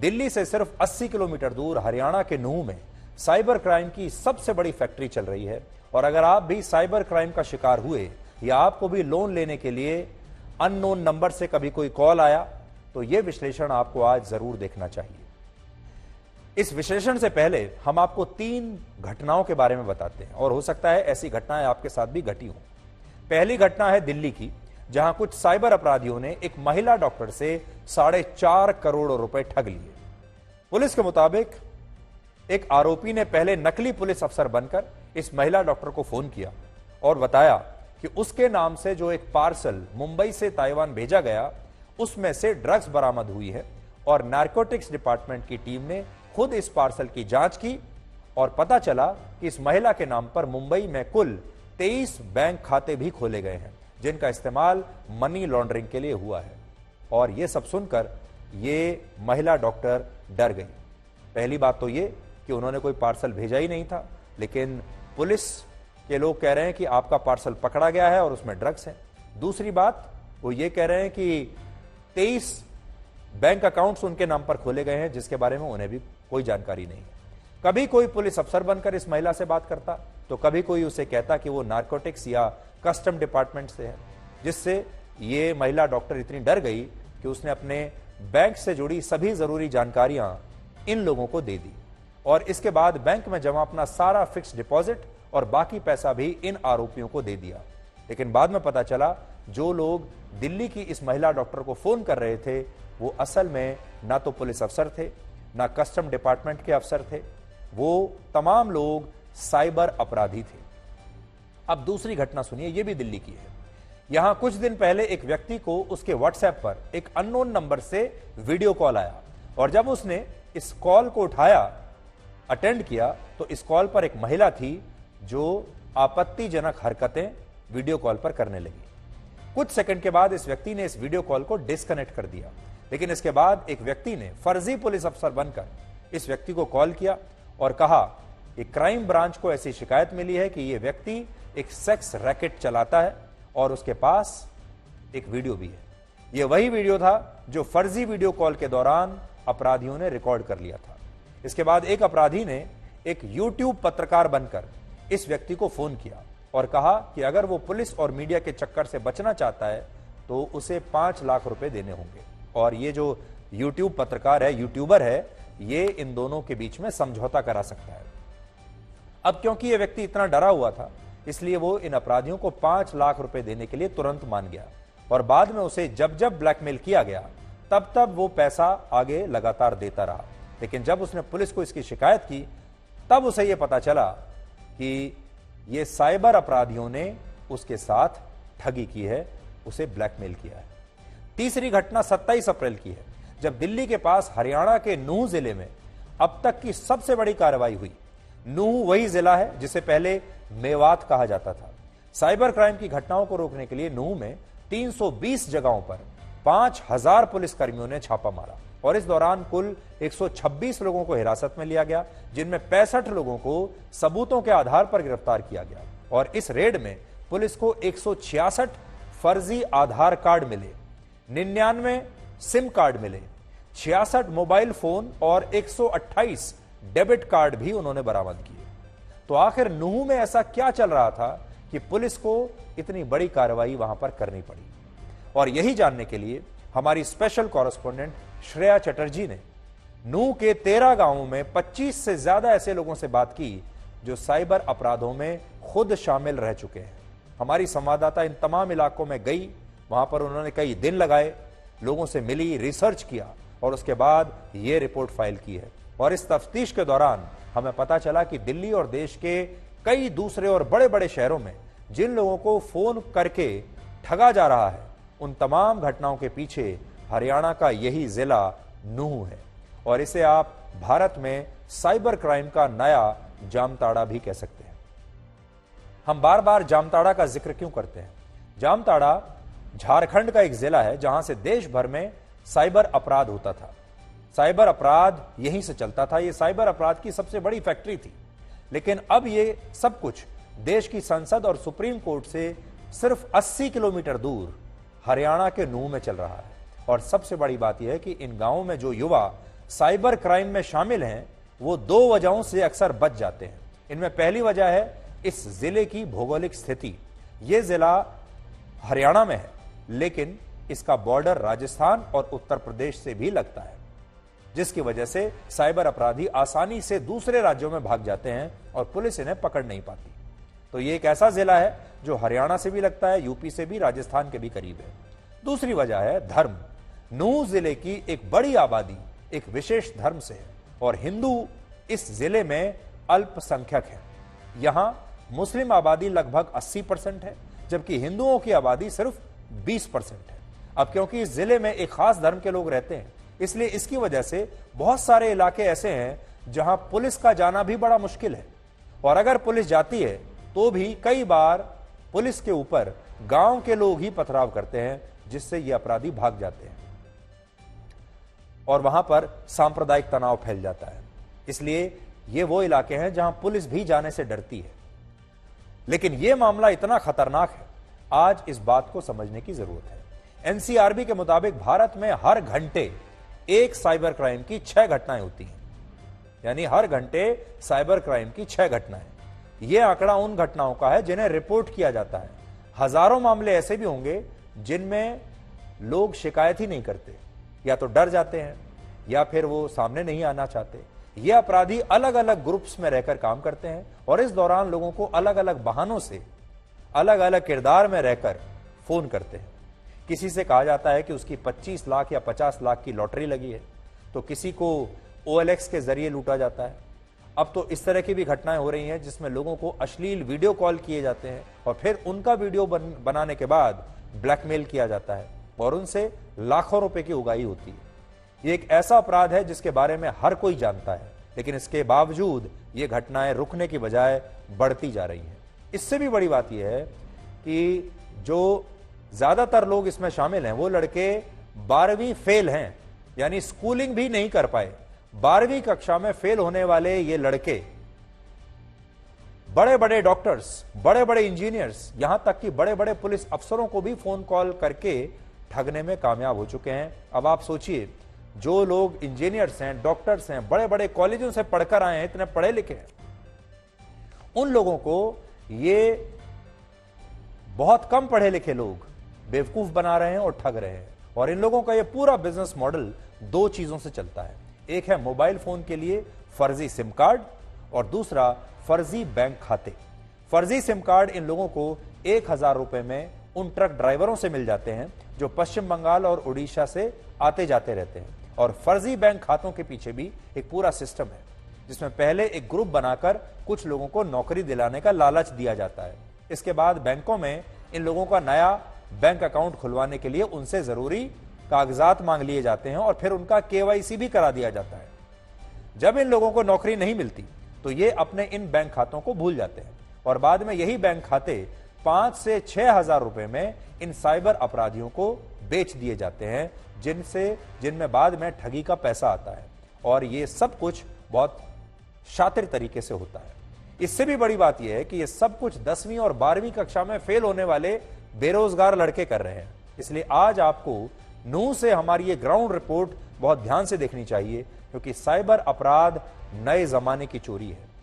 दिल्ली से सिर्फ 80 किलोमीटर दूर हरियाणा के नूंह में साइबर क्राइम की सबसे बड़ी फैक्ट्री चल रही है। और अगर आप भी साइबर क्राइम का शिकार हुए या आपको भी लोन लेने के लिए अननोन नंबर से कभी कोई कॉल आया, तो यह विश्लेषण आपको आज जरूर देखना चाहिए। इस विश्लेषण से पहले हम आपको 3 घटनाओं के बारे में बताते हैं और हो सकता है ऐसी घटनाएं आपके साथ भी घटी हों। पहली घटना है दिल्ली की, जहां कुछ साइबर अपराधियों ने एक महिला डॉक्टर से 4.5 करोड़ रुपए ठग लिए। पुलिस के मुताबिक एक आरोपी ने पहले नकली पुलिस अफसर बनकर इस महिला डॉक्टर को फोन किया और बताया कि उसके नाम से जो एक पार्सल मुंबई से ताइवान भेजा गया, उसमें से ड्रग्स बरामद हुई है। और नारकोटिक्स डिपार्टमेंट की टीम ने खुद इस पार्सल की जांच की और पता चला कि इस महिला के नाम पर मुंबई में कुल 23 बैंक खाते भी खोले गए हैं, जिनका इस्तेमाल मनी लॉन्ड्रिंग के लिए हुआ है। और यह सब सुनकर ये महिला डॉक्टर डर गई। पहली बात तो ये कि उन्होंने कोई पार्सल भेजा ही नहीं था, लेकिन पुलिस के लोग कह रहे हैं कि आपका पार्सल पकड़ा गया है और उसमें ड्रग्स है। दूसरी बात, वो ये कह रहे हैं कि 23 बैंक अकाउंट्स उनके नाम पर खोले गए हैं, जिसके बारे में उन्हें भी कोई जानकारी नहीं है। कभी कोई पुलिस अफसर बनकर इस महिला से बात करता, तो कभी कोई उसे कहता कि वो नारकोटिक्स या कस्टम डिपार्टमेंट से है, जिससे ये महिला डॉक्टर इतनी डर गई कि उसने अपने बैंक से जुड़ी सभी जरूरी जानकारियां इन लोगों को दे दी और इसके बाद बैंक में जमा अपना सारा फिक्स डिपॉजिट और बाकी पैसा भी इन आरोपियों को दे दिया। लेकिन बाद में पता चला जो लोग दिल्ली की इस महिला डॉक्टर को फोन कर रहे थे, वो असल में ना तो पुलिस अफसर थे, ना कस्टम डिपार्टमेंट के अफसर थे, वो तमाम लोग साइबर अपराधी थे। अब दूसरी घटना सुनिए, ये भी दिल्ली की है। यहां कुछ दिन पहले एक व्यक्ति को उसके व्हाट्सएप पर एक अननोन नंबर से वीडियो कॉल आया और जब उसने इस कॉल को उठाया, अटेंड किया, तो इस कॉल पर एक महिला थी जो आपत्तिजनक हरकतें वीडियो कॉल पर करने लगी। कुछ सेकंड के बाद इस व्यक्ति ने इस वीडियो कॉल को डिस्कनेक्ट कर दिया, लेकिन इसके बाद एक व्यक्ति ने फर्जी पुलिस अफसर बनकर इस व्यक्ति को कॉल किया और कहा कि क्राइम ब्रांच को ऐसी शिकायत मिली है कि यह व्यक्ति एक सेक्स रैकेट चलाता है और उसके पास एक वीडियो भी है। यह वही वीडियो था जो फर्जी वीडियो कॉल के दौरान अपराधियों ने रिकॉर्ड कर लिया था। इसके बाद एक अपराधी ने एक यूट्यूब पत्रकार बनकर इस व्यक्ति को फोन किया और कहा कि अगर वो पुलिस और मीडिया के चक्कर से बचना चाहता है तो उसे 5 लाख रुपए देने होंगे। और ये जो यूट्यूब पत्रकार है, यूट्यूबर है, ये इन दोनों के बीच में समझौता करा सकता है। अब क्योंकि ये व्यक्ति इतना डरा हुआ था, इसलिए वो इन अपराधियों को 5 लाख रुपए देने के लिए तुरंत मान गया और बाद में उसे जब जब ब्लैकमेल किया गया तब तब वो पैसा आगे लगातार देता रहा। लेकिन जब उसने पुलिस को इसकी शिकायत की, तब उसे यह पता चला कि ये साइबर अपराधियों ने उसके साथ ठगी की है, उसे ब्लैकमेल किया है। तीसरी घटना 27 अप्रैल की है, जब दिल्ली के पास हरियाणा के नूंह जिले में अब तक की सबसे बड़ी कार्रवाई हुई। नूंह वही जिला है जिसे पहले मेवात कहा जाता था। साइबर क्राइम की घटनाओं को रोकने के लिए नूंह में 320 जगहों पर 5000 पुलिसकर्मियों ने छापा मारा और इस दौरान कुल 126 लोगों को हिरासत में लिया गया, जिनमें 65 लोगों को सबूतों के आधार पर गिरफ्तार किया गया। और इस रेड में पुलिस को 166 फर्जी आधार कार्ड मिले, 99 सिम कार्ड मिले, 66 मोबाइल फोन और 128 डेबिट कार्ड भी उन्होंने बरामद किए। तो आखिर नूंह में ऐसा क्या चल रहा था कि पुलिस को इतनी बड़ी कार्रवाई वहां पर करनी पड़ी? और यही जानने के लिए हमारी स्पेशल कॉरेस्पॉन्डेंट श्रेया चटर्जी ने नूंह के 13 गांवों में 25 से ज्यादा ऐसे लोगों से बात की जो साइबर अपराधों में खुद शामिल रह चुके हैं। हमारी संवाददाता इन तमाम इलाकों में गई, वहां पर उन्होंने कई दिन लगाए, लोगों से मिली, रिसर्च किया और उसके बाद यह रिपोर्ट फाइल की है। और इस तफ्तीश के दौरान हमें पता चला कि दिल्ली और देश के कई दूसरे और बड़े बड़े शहरों में जिन लोगों को फोन करके ठगा जा रहा है, उन तमाम घटनाओं के पीछे हरियाणा का यही जिला नूंह है। और इसे आप भारत में साइबर क्राइम का नया जामताड़ा भी कह सकते हैं। हम बार बार जामताड़ा का जिक्र क्यों करते हैं? जामताड़ा झारखंड का एक जिला है जहां से देश भर में साइबर अपराध होता था। साइबर अपराध यहीं से चलता था। यह साइबर अपराध की सबसे बड़ी फैक्ट्री थी। लेकिन अब यह सब कुछ देश की संसद और सुप्रीम कोर्ट से सिर्फ 80 किलोमीटर दूर हरियाणा के नूंह में चल रहा है। और सबसे बड़ी बात यह है कि इन गांवों में जो युवा साइबर क्राइम में शामिल हैं वो दो वजहों से अक्सर बच जाते हैं। इनमें पहली वजह है इस जिले की भौगोलिक स्थिति। यह जिला हरियाणा में है, लेकिन इसका बॉर्डर राजस्थान और उत्तर प्रदेश से भी लगता है, जिसकी वजह से साइबर अपराधी आसानी से दूसरे राज्यों में भाग जाते हैं और पुलिस इन्हें पकड़ नहीं पाती। तो यह एक ऐसा जिला है जो हरियाणा से भी लगता है, यूपी से भी, राजस्थान के भी करीब है। दूसरी वजह है धर्म। नूह जिले की एक बड़ी आबादी एक विशेष धर्म से है और हिंदू इस जिले में अल्पसंख्यक है। यहां मुस्लिम आबादी लगभग 80% है, जबकि हिंदुओं की आबादी सिर्फ 20% है। अब क्योंकि इस जिले में एक खास धर्म के लोग रहते हैं, इसलिए इसकी वजह से बहुत सारे इलाके ऐसे हैं जहां पुलिस का जाना भी बड़ा मुश्किल है, और अगर पुलिस जाती है तो भी कई बार पुलिस के ऊपर गांव के लोग ही पथराव करते हैं, जिससे ये अपराधी भाग जाते हैं और वहां पर सांप्रदायिक तनाव फैल जाता है। इसलिए ये वो इलाके हैं जहां पुलिस भी जाने से डरती है। लेकिन यह मामला इतना खतरनाक है, आज इस बात को समझने की जरूरत है। एनसीआरबी के मुताबिक भारत में हर घंटे एक साइबर क्राइम की 6 घटनाएं होती हैं, यानी हर घंटे साइबर क्राइम की 6 घटनाएं। यह आंकड़ा उन घटनाओं का है जिन्हें रिपोर्ट किया जाता है। हजारों मामले ऐसे भी होंगे जिनमें लोग शिकायत ही नहीं करते, या तो डर जाते हैं या फिर वो सामने नहीं आना चाहते। ये अपराधी अलग अलग ग्रुप्स में रहकर काम करते हैं और इस दौरान लोगों को अलग अलग बहानों से अलग अलग किरदार में रहकर फोन करते हैं। किसी से कहा जाता है कि उसकी 25 लाख या 50 लाख की लॉटरी लगी है, तो किसी को OLX के जरिए लूटा जाता है। अब तो इस तरह की भी घटनाएं हो रही हैं जिसमें लोगों को अश्लील वीडियो कॉल किए जाते हैं और फिर उनका वीडियो बनाने के बाद ब्लैकमेल किया जाता है और उनसे लाखों रुपए की उगाही होती है। ये एक ऐसा अपराध है जिसके बारे में हर कोई जानता है, लेकिन इसके बावजूद ये घटनाएं रुकने की बजाय बढ़ती जा रही हैं। इससे भी बड़ी बात यह है कि जो ज्यादातर लोग इसमें शामिल हैं वो लड़के 12वीं फेल हैं, यानी स्कूलिंग भी नहीं कर पाए। 12वीं कक्षा में फेल होने वाले ये लड़के बड़े बड़े डॉक्टर्स, बड़े बड़े इंजीनियर्स, यहां तक कि बड़े बड़े पुलिस अफसरों को भी फोन कॉल करके ठगने में कामयाब हो चुके हैं। अब आप सोचिए, जो लोग इंजीनियर्स हैं, डॉक्टर्स हैं, बड़े बड़े कॉलेजों से पढ़कर आए हैं, इतने पढ़े लिखे हैं, उन लोगों को ये बहुत कम पढ़े लिखे लोग बेवकूफ बना रहे हैं और ठग रहे हैं। और इन लोगों का ये पूरा बिजनेस मॉडल 2 चीजों से चलता है। एक है मोबाइल फोन के लिए फर्जी सिम कार्ड और दूसरा फर्जी बैंक खाते। फर्जी सिम कार्ड इन लोगों को 1000 रुपए में उन ट्रक ड्राइवरों से मिल जाते हैं जो पश्चिम बंगाल और उड़ीसा से आते जाते रहते हैं। और फर्जी बैंक खातों के पीछे भी एक पूरा सिस्टम है, जिसमें पहले एक ग्रुप बनाकर कुछ लोगों को नौकरी दिलाने का लालच दिया जाता है। इसके बाद बैंकों में इन लोगों का नया बैंक अकाउंट खुलवाने के लिए उनसे जरूरी कागजात मांग लिए जाते हैं और फिर उनका KYC भी करा दिया जाता है। जब इन लोगों को नौकरी नहीं मिलती तो ये अपने इन बैंक खातों को भूल जाते हैं और बाद में यही बैंक खाते 5 से 6 हजार रुपए में इन साइबर अपराधियों को बेच दिए जाते हैं, जिनमें बाद में ठगी का पैसा आता है। और ये सब कुछ बहुत शातिर तरीके से होता है। इससे भी बड़ी बात यह है कि ये सब कुछ 10वीं और 12वीं कक्षा में फेल होने वाले बेरोजगार लड़के कर रहे हैं। इसलिए आज आपको नूह से हमारी ये ग्राउंड रिपोर्ट बहुत ध्यान से देखनी चाहिए, क्योंकि साइबर अपराध नए जमाने की चोरी है।